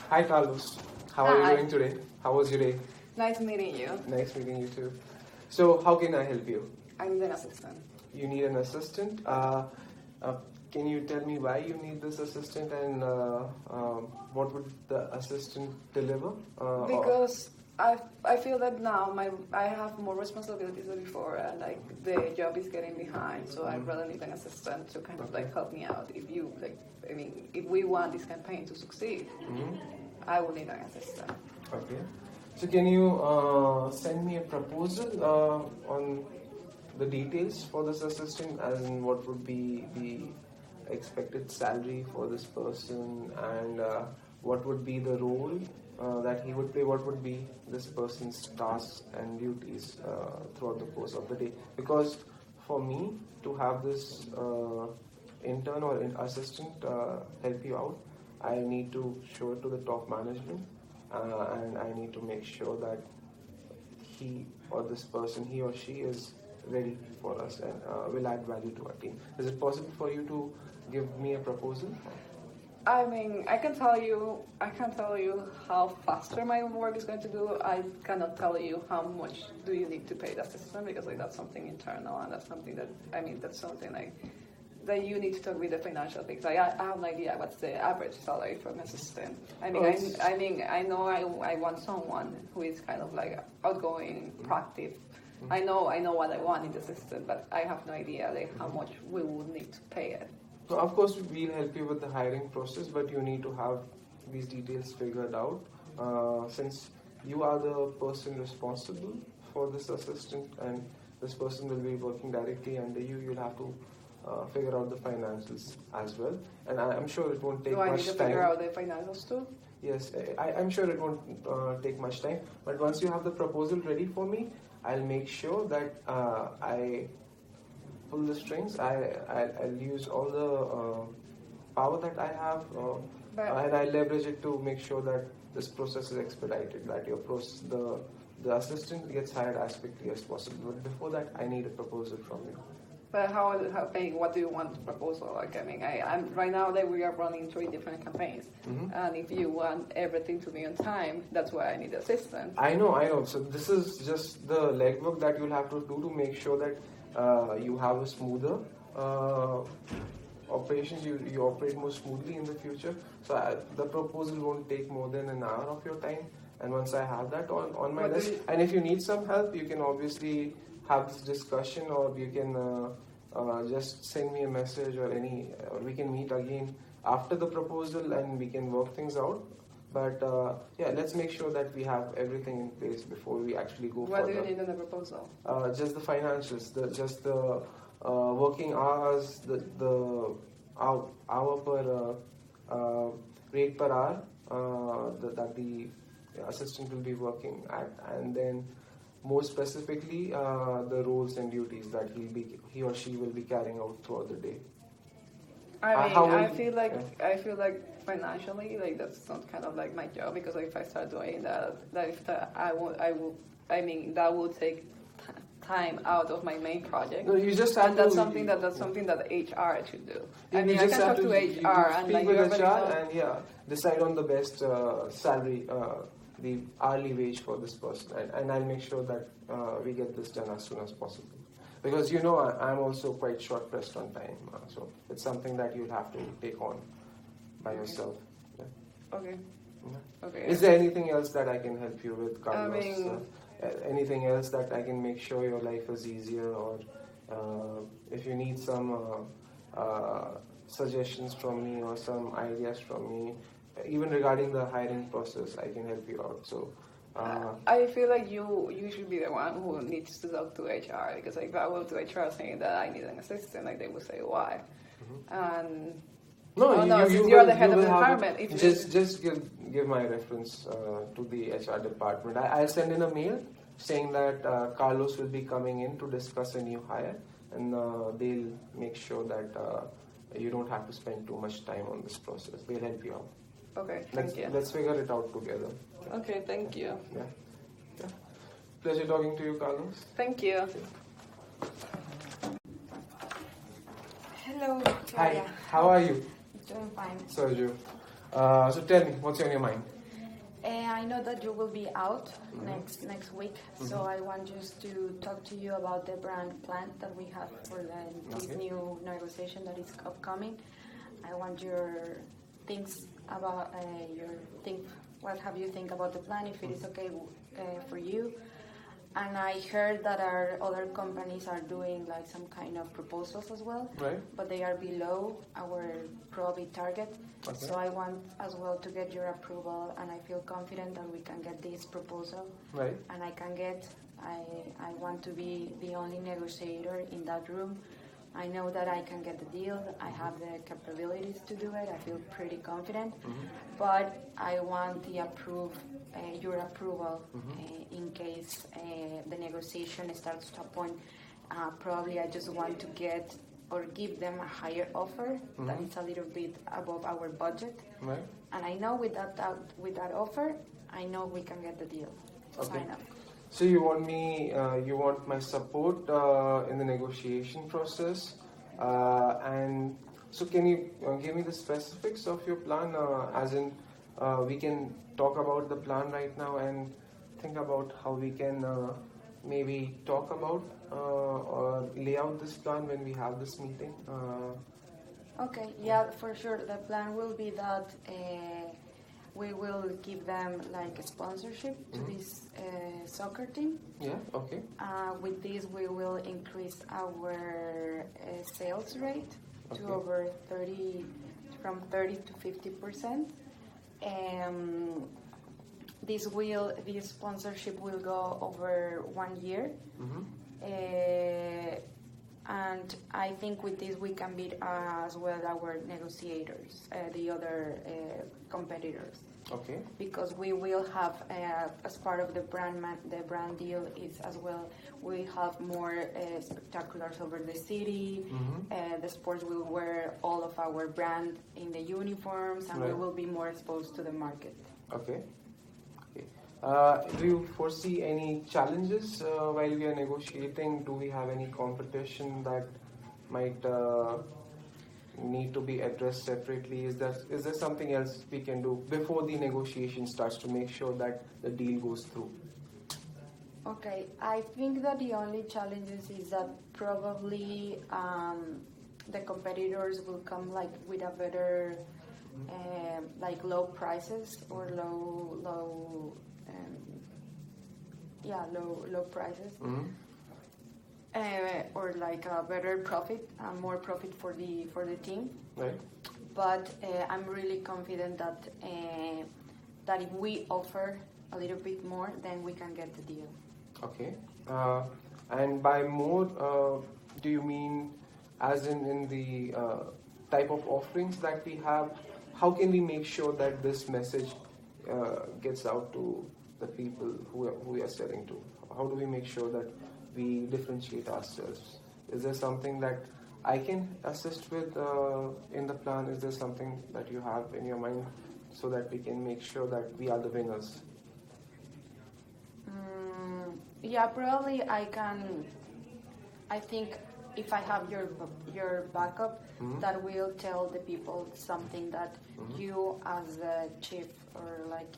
Hi, Carlos. How are you doing today? How was your day? Nice meeting you. Nice meeting you too. So, how can I help you? I need an assistant. You need an assistant. Can you tell me why you need this assistant and what would the assistant deliver? Because I feel that now I have more responsibilities than before, and like the job is getting behind. So I really need an assistant to kind of like help me out. If we want this campaign to succeed, I will need an assistant. Okay. So can you send me a proposal on the details for this assistant, as in what would be the expected salary for this person, and what would be the role that he would play, what would be this person's tasks and duties throughout the course of the day. Because for me to have this intern or assistant help you out, I need to show it to the top management, and I need to make sure that he or this person, he or she is ready for us and will add value to our team. Is it possible for you to give me a proposal? I mean, I can tell you how faster my work is going to do. I cannot tell you how much do you need to pay the assistant, because like that's something internal, and that's something that you need to talk with the financial things. Like, I have no idea what's the average salary for an assistant. I know I want someone who is kind of like outgoing, proactive. I know what I want in the assistant, but I have no idea like how much we would need to pay it. So of course we'll help you with the hiring process, but you need to have these details figured out. Since you are the person responsible for this assistant, and this person will be working directly under you, you'll have to figure out the financials as well. And I'm sure it won't take much time. Do I need to figure out the financials too? Yes, I'm sure it won't take much time. But once you have the proposal ready for me, I'll make sure that I pull the strings. I'll use all the power that I have, and I leverage it to make sure that this process is expedited, that the assistant gets hired as quickly as possible. But before that, I need a proposal from you. But what do you want the proposal? Like, I mean, I'm right now that we are running 3 different campaigns, and if you want everything to be on time, that's why I need assistance. I know. So this is just the legwork that you'll have to do to make sure that you have a smoother operations. You operate more smoothly in the future. So the proposal won't take more than an hour of your time. And once I have that on my desk, and if you need some help, you can obviously have this discussion, or you can just send me a message, or we can meet again after the proposal and we can work things out. But let's make sure that we have everything in place before we actually go What further. do you need in the proposal? Just the financials, just the working hours, the hour per rate per hour that the assistant will be working at, and then more specifically the roles and duties that he or she will be carrying out throughout the day. I feel like financially, like that's not kind of like my job, because if I start doing that will take time out of my main project. No, you just have and to. That's something that HR should do. I can talk to HR and speak with HR and decide on the best salary, the hourly wage for this person, and I'll make sure that we get this done as soon as possible. Because I'm also quite short pressed on time, so it's something that you'll have to take on by yourself. Yeah. Okay. Yeah. Okay. Is there anything else that I can help you with, Carlos? Anything else that I can make sure your life is easier, or if you need some suggestions from me or some ideas from me, even regarding the hiring process, I can help you out. So. I feel like you should be the one who needs to talk to HR, because like, if I go to HR saying that I need an assistant, like they will say why. And you're the head of the department. Just give my reference to the HR department. I'll send in a mail saying that Carlos will be coming in to discuss a new hire, and they'll make sure that you don't have to spend too much time on this process. They'll help you out. Okay, thank you. Let's figure it out together. Okay, thank you. Yeah. Pleasure talking to you, Carlos. Thank you. Hello, Hi, Claudia. how are you? Doing fine. Sergio. So tell me, what's on your mind? I know that you will be out next week, so I want just to talk to you about the brand plan that we have for this new negotiation that is upcoming. I want your things about what have you think about the plan, if it is okay for you. And I heard that our other companies are doing like some kind of proposals as well, right? But they are below our probably target. Okay. So I want as well to get your approval, and I feel confident that we can get this proposal. Right. And I want to be the only negotiator in that room. I know that I can get the deal. I have the capabilities to do it. I feel pretty confident. But I want your approval in case the negotiation starts to a point. Probably I just want to get or give them a higher offer that is a little bit above our budget. Right. And I know with that offer, I know we can get the deal. Okay. Sign up. So you want my support in the negotiation process, and so can you give me the specifics of your plan, as in we can talk about the plan right now and think about how we can maybe talk about or lay out this plan when we have this meeting. Okay, yeah, for sure. The plan will be that we will give them like a sponsorship to this soccer team. Yeah, okay. With this, we will increase our sales rate to Okay. over from 30 to 50%. This sponsorship will go over 1 year. And I think with this we can beat as well our negotiators, the other competitors. Okay. Because we will have, as part of the brand deal is as well, we have more spectaculars over the city. The sports will wear all of our brand in the uniforms, and we will be more exposed to the market. Okay. Do you foresee any challenges while we are negotiating? Do we have any competition that might need to be addressed separately? Is there something else we can do before the negotiation starts to make sure that the deal goes through? Okay, I think that the only challenges is that probably the competitors will come like with a better like low prices or low prices, or like a better profit, more profit for the team. Right. But I'm really confident that if we offer a little bit more, then we can get the deal. Okay. And by more, do you mean as in the type of offerings that we have? How can we make sure that this message gets out to the people who we are selling to? How do we make sure that we differentiate ourselves? Is there something that I can assist with in the plan? Is there something that you have in your mind so that we can make sure that we are the winners? Yeah, probably I can. I think if I have your backup, that will tell the people something that you as the chief or like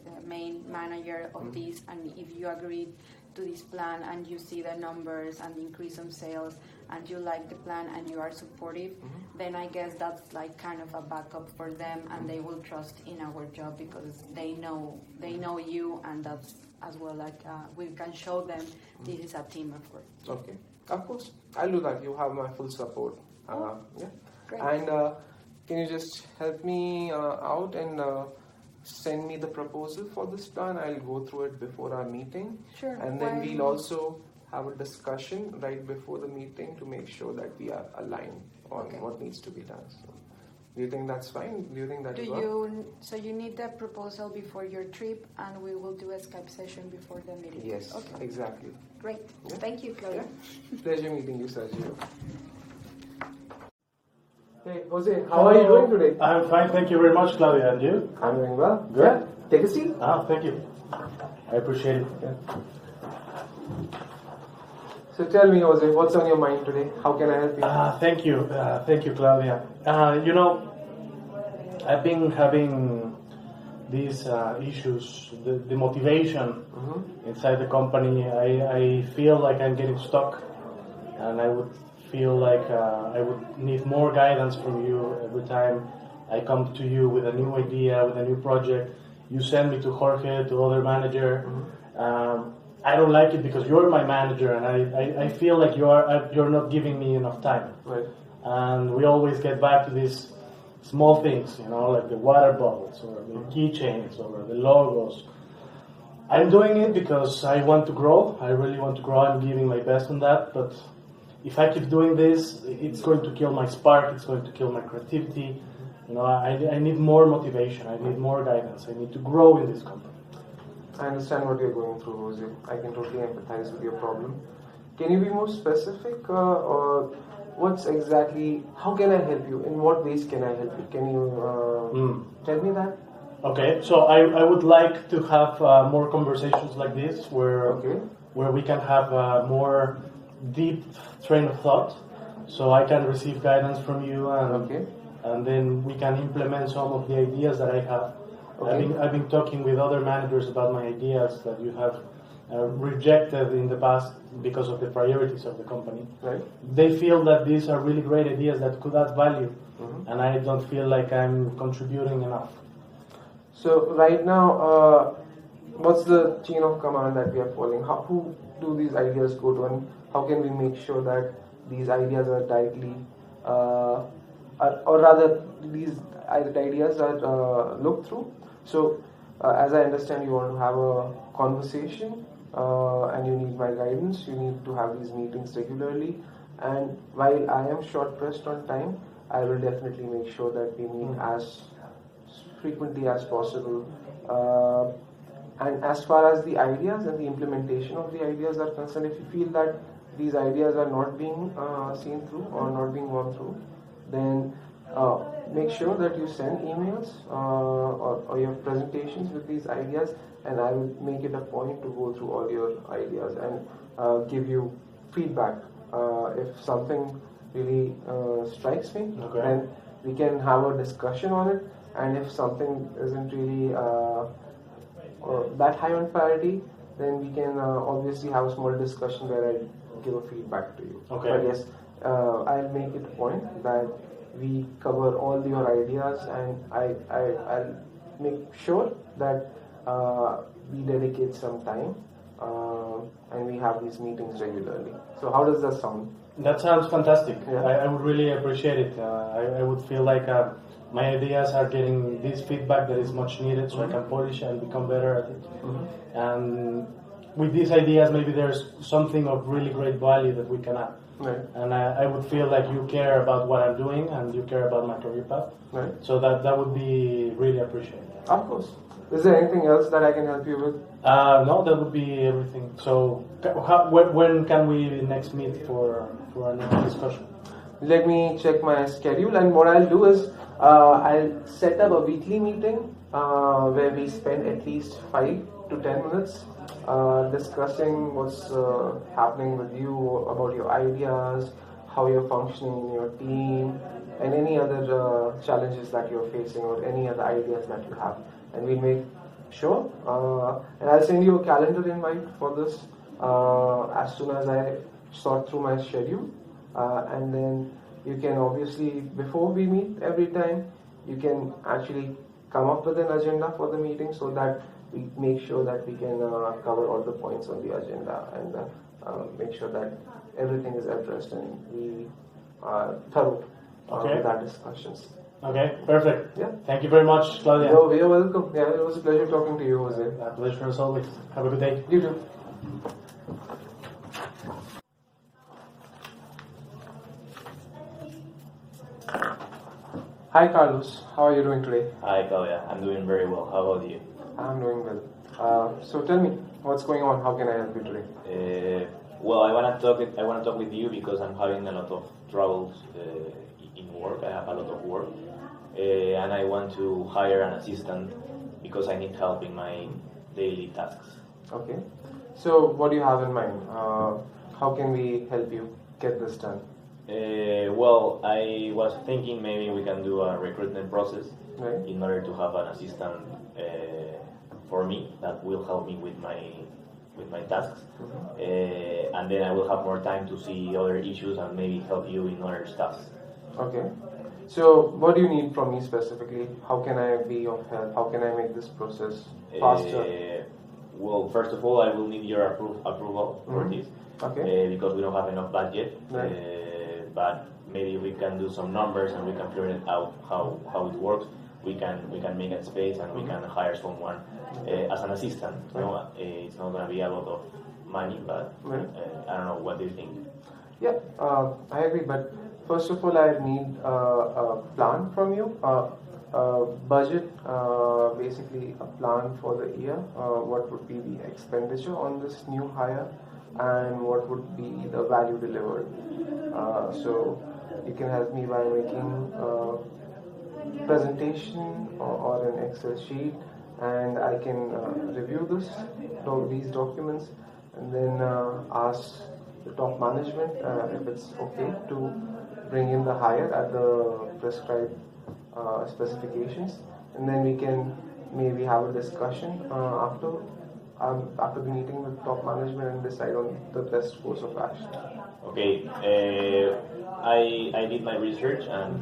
the main manager of this, and if you agree to this plan and you see the numbers and the increase in sales and you like the plan and you are supportive, then I guess that's like kind of a backup for them, and they will trust in our job because they know you, and that's as well like we can show them this is a team effort. Okay, of course, I'll do that. You have my full support. Yeah. Great. And can you just help me out and send me the proposal for this plan? I'll go through it before our meeting. Sure. And then we'll also have a discussion right before the meeting to make sure that we are aligned on what needs to be done. So, do you think that's fine? Do you think that So you need the proposal before your trip, and we will do a Skype session before the meeting? Yes, okay. Exactly. Great. Yeah. Thank you, Claudia. Yeah. Pleasure meeting you, Sergio. Hey, Jose, how are you doing today? I'm fine, thank you very much, Claudia. And you? I'm doing well. Good. Yeah. Take a seat. Thank you. I appreciate it. Yeah. So tell me, Jose, what's on your mind today? How can I help you? Thank you, Claudia. I've been having these issues, the motivation inside the company. I feel like I'm getting stuck, and I would feel like I would need more guidance from you every time I come to you with a new idea, with a new project. You send me to Jorge, to other manager. I don't like it because you're my manager, and I feel like you're not giving me enough time. Right. And we always get back to these small things, like the water bottles or the keychains or the logos. I'm doing it because I want to grow. I really want to grow. I'm giving my best on that. But if I keep doing this, it's going to kill my spark. It's going to kill my creativity. I need more motivation. I need more guidance. I need to grow in this company. I understand what you're going through, Jose. I can totally empathize with your problem. Can you be more specific, or what's exactly? How can I help you? In what ways can I help you? Can you tell me that? Okay, so I would like to have more conversations like this, where we can have a more deep train of thought, so I can receive guidance from you, and then we can implement some of the ideas that I have. I've been talking with other managers about my ideas that you have rejected in the past because of the priorities of the company. Right. They feel that these are really great ideas that could add value, and I don't feel like I'm contributing enough. So right now, what's the chain of command that we are following? Who do these ideas go to, and how can we make sure that these ideas are directly, or rather, these ideas are looked through? So, as I understand, you want to have a conversation, and you need my guidance. You need to have these meetings regularly. And while I am short pressed on time, I will definitely make sure that we meet as frequently as possible. And as far as the ideas and the implementation of the ideas are concerned, if you feel that these ideas are not being seen through or not being gone through, then make sure that you send emails or your presentations with these ideas, and I will make it a point to go through all your ideas and give you feedback. If something really strikes me, then we can have a discussion on it, and if something isn't really that high on priority, then we can obviously have a small discussion where I give a feedback to you. But yes, I'll make it a point that we cover all your ideas, and I'll make sure that we dedicate some time and we have these meetings regularly. So how does that sound? That sounds fantastic. Yeah. I would really appreciate it. I would feel like my ideas are getting this feedback that is much needed, so I can polish and become better at it. And with these ideas, maybe there's something of really great value that we can add. Right. And I would feel like you care about what I'm doing and you care about my career path. Right. So that would be really appreciated. Of course. Is there anything else that I can help you with? No, that would be everything. So when can we next meet for our next discussion? Let me check my schedule, and what I'll do is I'll set up a weekly meeting where we spend at least 5 to 10 minutes discussing what's happening with you, about your ideas, how you're functioning in your team, and any other challenges that you're facing or any other ideas that you have. And we'll make sure, and I'll send you a calendar invite for this as soon as I sort through my schedule. And then you can obviously, before we meet every time, you can actually come up with an agenda for the meeting so that we make sure that we can cover all the points on the agenda and make sure that everything is addressed and we are thorough with our discussions. Okay, perfect. Yeah. Thank you very much, Claudia. You're welcome. Yeah, it was a pleasure talking to you, Jose. A pleasure as always. Have a good day. You too. Hi, Carlos. How are you doing today? Hi, Claudia. I'm doing very well. How about you? I'm doing well. So tell me, what's going on? How can I help you today? Well, I want to talk with you because I'm having a lot of troubles in work. I have a lot of work, and I want to hire an assistant because I need help in my daily tasks. Okay. So what do you have in mind? How can we help you get this done? Well, I was thinking maybe we can do a recruitment process Right. in order to have an assistant for me that will help me with my tasks, and then I will have more time to see other issues and maybe help you in other stuff. Okay. So, what do you need from me specifically? How can I be of help? How can I make this process faster? Well, first of all, I will need your approval for Mhm. this Okay. because we don't have enough budget. Right. But maybe we can do some numbers and we can figure it out how it works. We can make a space and we can hire someone as an assistant. You know, it's not gonna be a lot of money, but Right. I don't know. What do you think? Yeah, I agree. But first of all, I need a plan from you. Budget, basically a plan for the year. What would be the expenditure on this new hire, and what would be the value delivered? So you can help me by making a presentation or an Excel sheet, and I can review these documents, and then ask the top management if it's okay to bring in the hire at the prescribed specifications, and then we can maybe have a discussion after the meeting with top management and decide on the best course of action. Okay, I did my research and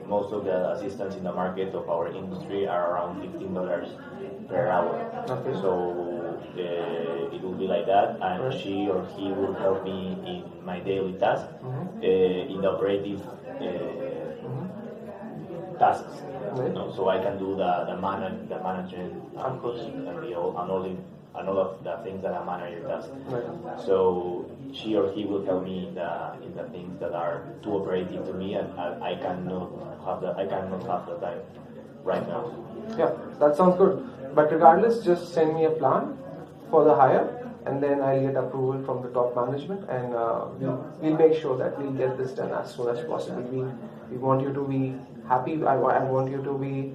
most of the assistants in the market of our industry are around $15 per hour. Okay. So it will be like that, and Right. she or he will help me in my daily task, in the operative tasks. Right. You know, so I can do the management Of course. and all of the things that a manager does. Right. So she or he will help me in the things that are too operative to me, and I cannot have the time right now. Yeah, that sounds good. But regardless, just send me a plan for the hire, and then I'll get approval from the top management, and we'll make sure that we'll get this done as soon as possible. We want you to be happy. I want you to be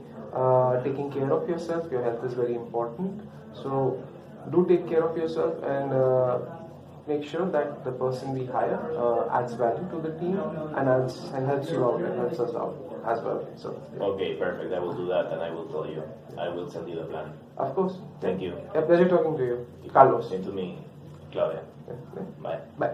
taking care of yourself. Your health is very important. So do take care of yourself and make sure that the person we hire adds value to the team and helps you out and helps us out as well. So yeah. Okay, perfect. I will do that, and I will tell you. I will send you the plan. Of course. Thank you. A pleasure talking to you, Carlos. Same to me, Claudia. Yeah. Bye. Bye.